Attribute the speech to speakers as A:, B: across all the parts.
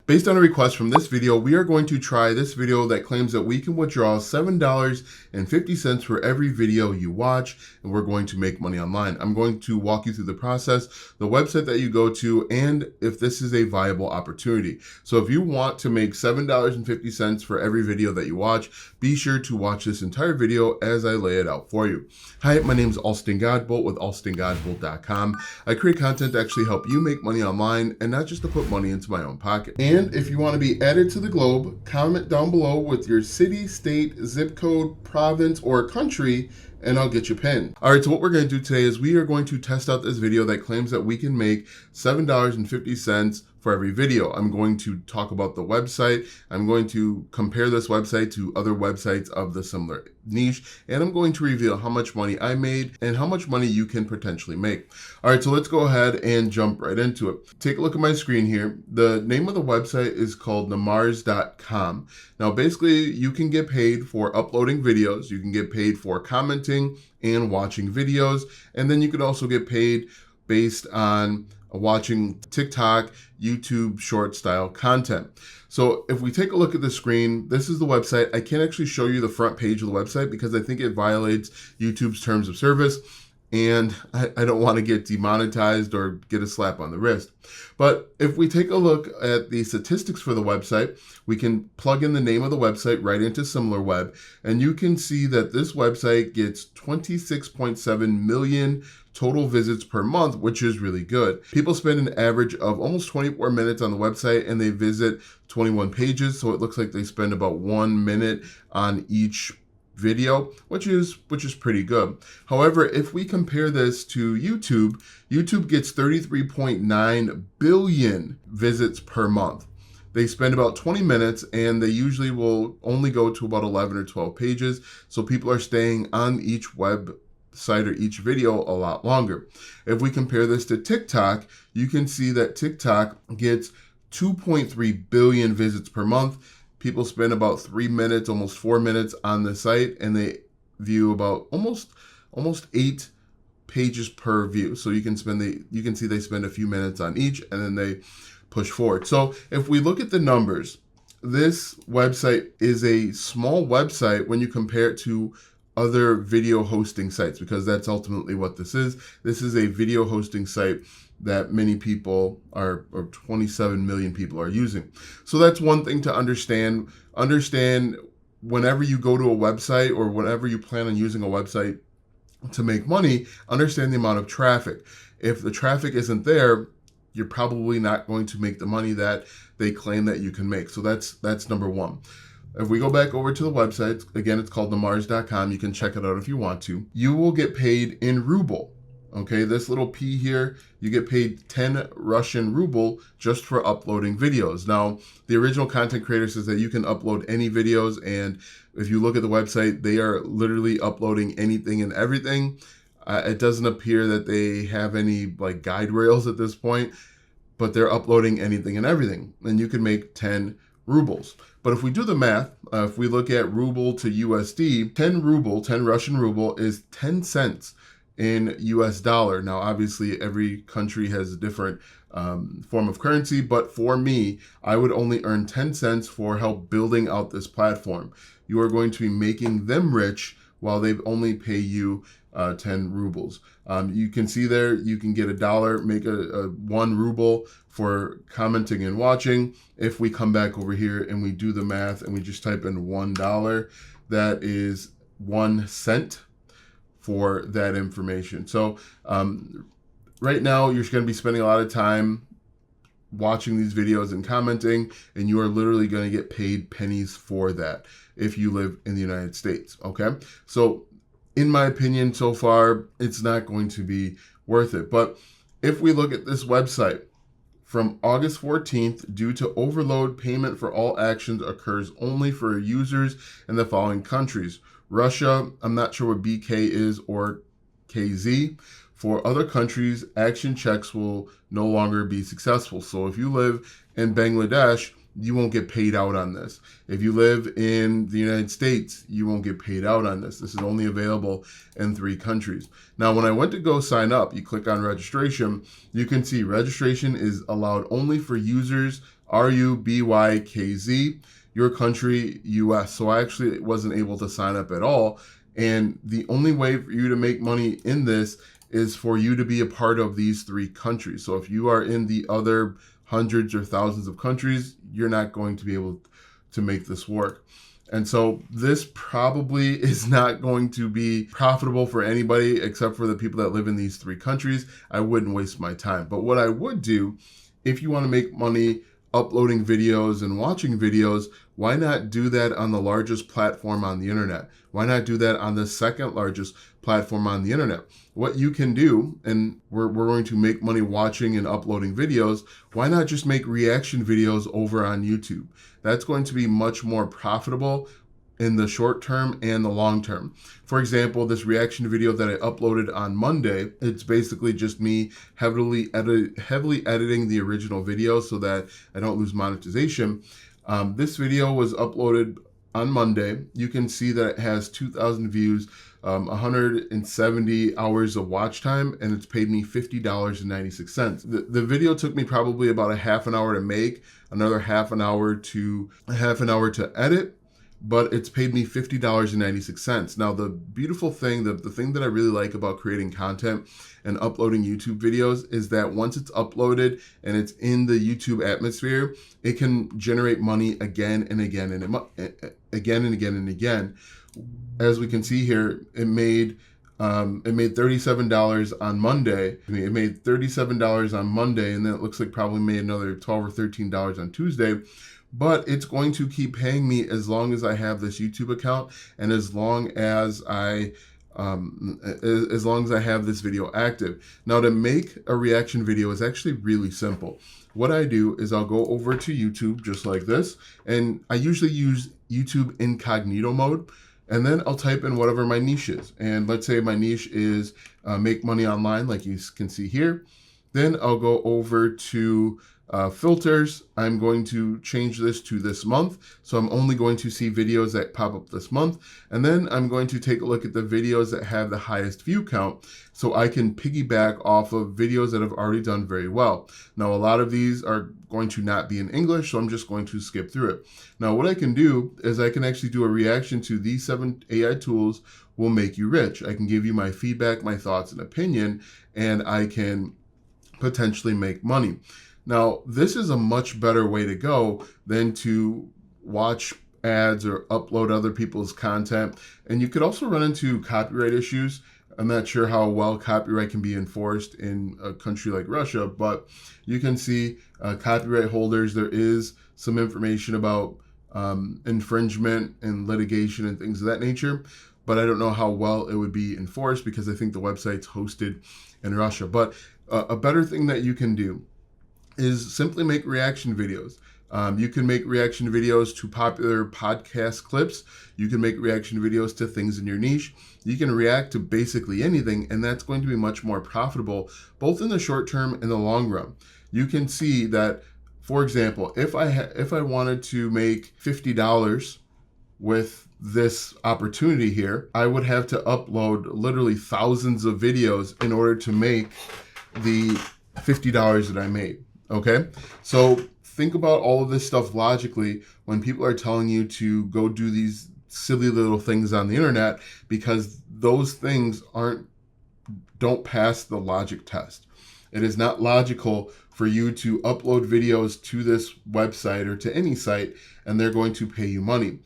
A: Based on a request from this video, we are going to try this video that claims that we can withdraw $7.50 for every video you watch, and we're going to make money online. I'm going to walk you through the process, the website that you go to, and if this is a viable opportunity. So if you want to make $7.50 for every video that you watch, be sure to watch this entire video as I lay it out for you. Hi, my name is Alston Godbolt with alstongodbolt.com. I create content to actually help you make money online and not just to put money into my own pocket. And if you want to be added to the globe, comment down below with your city, state, zip code, province, or country, and I'll get you pinned. All right, so what we're going to do today is we are going to test out this video that claims that we can make $7.50 for every video. I'm going to talk about the website. I'm going to compare this website to other websites of the similar niche, and I'm going to reveal how much money I made and how much money you can potentially make. All right, so let's go ahead and jump right into it. Take a look at my screen here. The name of the website is called Namars.com. Now, basically, you can get paid for uploading videos. You can get paid for commenting and watching videos, and then you can also get paid based on watching TikTok, YouTube short style content. So if we take a look at the screen, this is the website. I can't actually show you the front page of the website because I think it violates YouTube's terms of service, and I don't want to get demonetized or get a slap on the wrist. But if we take a look at the statistics for the website, we can plug in the name of the website right into SimilarWeb, and you can see that this website gets 26.7 million total visits per month, which is really good. People spend an average of almost 24 minutes on the website, and they visit 21 pages. So it looks like they spend about 1 minute on each video, which is pretty good. However, if we compare this to YouTube, YouTube gets 33.9 billion visits per month. They spend about 20 minutes, and they usually will only go to about 11 or 12 pages. So people are staying on each website or each video a lot longer. If we compare this to TikTok, you can see that TikTok gets 2.3 billion visits per month. People spend about 3 minutes, almost 4 minutes on the site, and they view about almost 8 pages per view. So you can see they spend a few minutes on each, and then they push forward. So if we look at the numbers, this website is a small website when you compare it to other video hosting sites, because that's ultimately what this is. This is a video hosting site that many people or 27 million people are using. So that's one thing to understand. Understand whenever you go to a website or whenever you plan on using a website to make money, understand the amount of traffic. If the traffic isn't there, you're probably not going to make the money that they claim that you can make. So that's number one. If we go back over to the website, again, it's called Namars.com. You can check it out if you want to. You will get paid in ruble. Okay, this little P here, you get paid 10 Russian ruble just for uploading videos. Now, the original content creator says that you can upload any videos, and if you look at the website, they are literally uploading anything and everything. It doesn't appear that they have any like guide rails at this point, but they're uploading anything and everything, and you can make 10 rubles. But if we do the math, if we look at ruble to USD, 10 Russian ruble is 10 cents in US dollar. Now, obviously, every country has a different form of currency, but for me, I would only earn 10 cents for help building out this platform. You are going to be making them rich while they only pay you 10 rubles. You can see there, you can get $1, make a 1 ruble for commenting and watching. If we come back over here and we do the math and we just type in $1, that is 1 cent for that information. So right now you're going to be spending a lot of time watching these videos and commenting, and you are literally going to get paid pennies for that if you live in the United States. Okay, so in my opinion, so far, it's not going to be worth it. But if we look at this website, from August 14th, due to overload, payment for all actions occurs only for users in the following countries. Russia, I'm not sure what BK is, or KZ. For other countries, action checks will no longer be successful. So if you live in Bangladesh, you won't get paid out on this. If you live in the United States, you won't get paid out on this. This is only available in 3 countries. Now, when I went to go sign up, you click on registration, you can see registration is allowed only for users RUBYKZ, your country, US. So I actually wasn't able to sign up at all. And the only way for you to make money in this is for you to be a part of these 3 countries. So if you are in the other hundreds or thousands of countries, you're not going to be able to make this work. And so this probably is not going to be profitable for anybody except for the people that live in these 3 countries. I wouldn't waste my time. But what I would do, if you want to make money uploading videos and watching videos, why not do that on the largest platform on the internet? Why not do that on the second largest platform on the internet? What you can do, and we're going to make money watching and uploading videos, why not just make reaction videos over on YouTube? That's going to be much more profitable in the short term and the long term. For example, this reaction video that I uploaded on Monday, it's basically just me heavily editing the original video so that I don't lose monetization. This video was uploaded on Monday. You can see that it has 2,000 views, 170 hours of watch time, and it's paid me $50.96. The video took me probably about a half an hour to make, another half an hour to edit, but it's paid me $50.96. Now, the beautiful thing, the thing that I really like about creating content and uploading YouTube videos is that once it's uploaded and it's in the YouTube atmosphere, it can generate money again and again and again and again and again. As we can see here, it made $37 on Monday. It made $37 on Monday, and then it looks like probably made another $12 or $13 on Tuesday. But it's going to keep paying me as long as I have this YouTube account and as long as I have this video active. Now, to make a reaction video is actually really simple. What I do is I'll go over to YouTube just like this, and I usually use YouTube incognito mode, and then I'll type in whatever my niche is. And let's say my niche is make money online, like you can see here. Then I'll go over to filters. I'm going to change this to this month. So I'm only going to see videos that pop up this month. And then I'm going to take a look at the videos that have the highest view count so I can piggyback off of videos that have already done very well. Now, a lot of these are going to not be in English, so I'm just going to skip through it. Now, what I can do is I can actually do a reaction to these 7 AI tools will make you rich. I can give you my feedback, my thoughts and opinion, and I can potentially make money. Now, this is a much better way to go than to watch ads or upload other people's content. And you could also run into copyright issues. I'm not sure how well copyright can be enforced in a country like Russia, but you can see copyright holders. There is some information about infringement and litigation and things of that nature, but I don't know how well it would be enforced because I think the website's hosted in Russia. But a better thing that you can do is simply make reaction videos. You can make reaction videos to popular podcast clips. You can make reaction videos to things in your niche. You can react to basically anything, and that's going to be much more profitable, both in the short term and the long run. You can see that, for example, if I wanted to make $50 with this opportunity here, I would have to upload literally thousands of videos in order to make the $50 that I made. Okay, so think about all of this stuff logically when people are telling you to go do these silly little things on the internet, because those things don't pass the logic test. It is not logical for you to upload videos to this website or to any site and they're going to pay you money.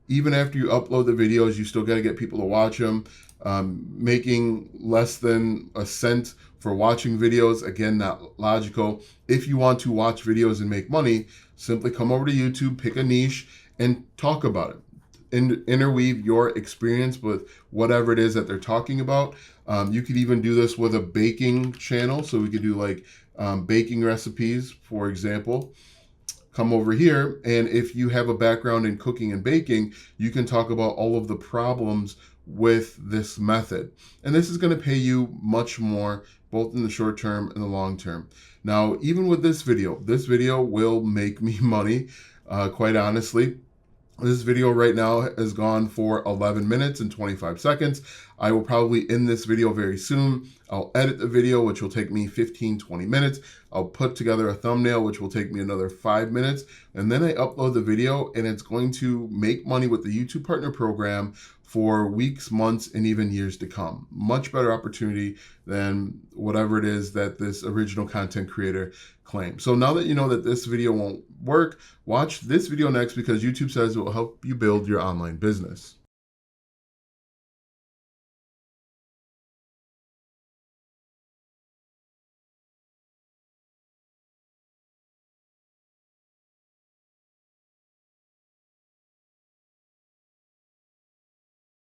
A: Even after you upload the videos, you still got to get people to watch them. Making less than a cent for watching videos, again, not logical. If you want to watch videos and make money, simply come over to YouTube, pick a niche, and talk about it. Interweave your experience with whatever it is that they're talking about. You could even do this with a baking channel. So we could do like baking recipes, for example. Come over here, and if you have a background in cooking and baking, you can talk about all of the problems with this method. And this is going to pay you much more, both in the short term and the long term. Now, even with this video will make me money, quite honestly. This video right now has gone for 11 minutes and 25 seconds. I will probably end this video very soon. I'll edit the video, which will take me 15-20 minutes. I'll put together a thumbnail, which will take me another 5 minutes. And then I upload the video, and it's going to make money with the YouTube Partner Program for weeks, months, and even years to come. Much better opportunity than whatever it is that this original content creator claims. So now that you know that this video won't work, watch this video next, because YouTube says it will help you build your online business.